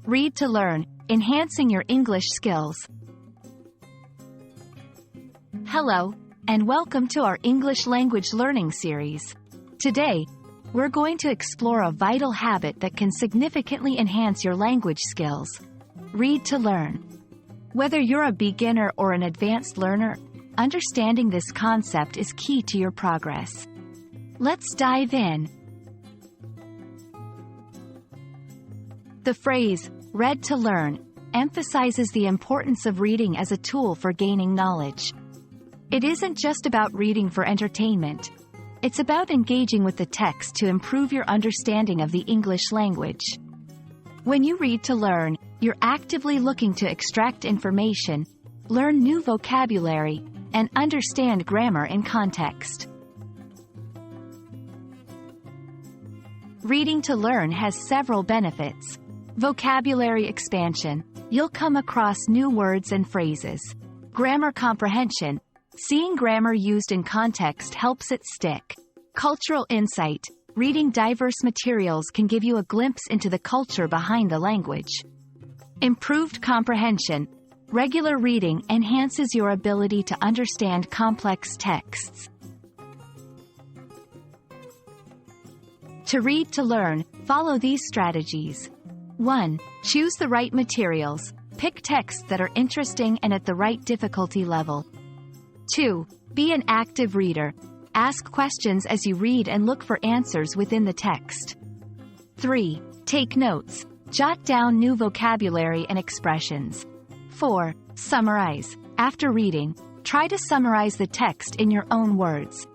Read to learn, enhancing your English skills. Hello, and welcome to our English language learning series. Today, we're going to explore a vital habit that can significantly enhance your language skills. Read to learn. Whether you're a beginner or an advanced learner, understanding this concept is key to your progress. Let's dive in. The phrase, read to learn, emphasizes the importance of reading as a tool for gaining knowledge. It isn't just about reading for entertainment. It's about engaging with the text to improve your understanding of the English language. When you read to learn, you're actively looking to extract information, learn new vocabulary, and understand grammar in context. Reading to learn has several benefits. Vocabulary expansion. You'll come across new words and phrases. Grammar comprehension. Seeing grammar used in context helps it stick. Cultural insight. Reading diverse materials can give you a glimpse into the culture behind the language. Improved comprehension. Regular reading enhances your ability to understand complex texts. To read to learn, follow these strategies. 1. Choose the right materials. Pick texts that are interesting and at the right difficulty level. 2. Be an active reader. Ask questions as you read and look for answers within the text. 3. Take notes. Jot down new vocabulary and expressions. 4. Summarize. After reading, try to summarize the text in your own words.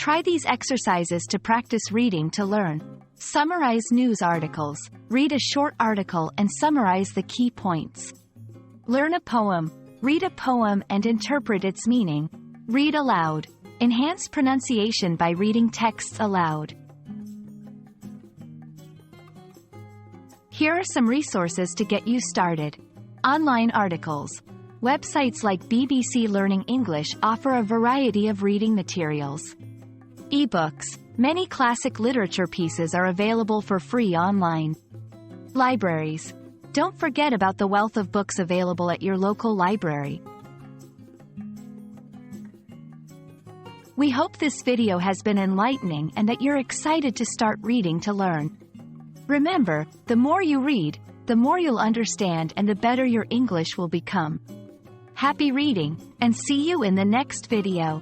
Try these exercises to practice reading to learn. Summarize news articles. Read a short article and summarize the key points. Learn a poem. Read a poem and interpret its meaning. Read aloud. Enhance pronunciation by reading texts aloud. Here are some resources to get you started. Online articles. Websites like BBC Learning English offer a variety of reading materials. Ebooks. Many classic literature pieces are available for free online. Libraries. Don't forget about the wealth of books available at your local library. We hope this video has been enlightening and that you're excited to start reading to learn. Remember, the more you read, the more you'll understand and the better your English will become. Happy reading, and see you in the next video.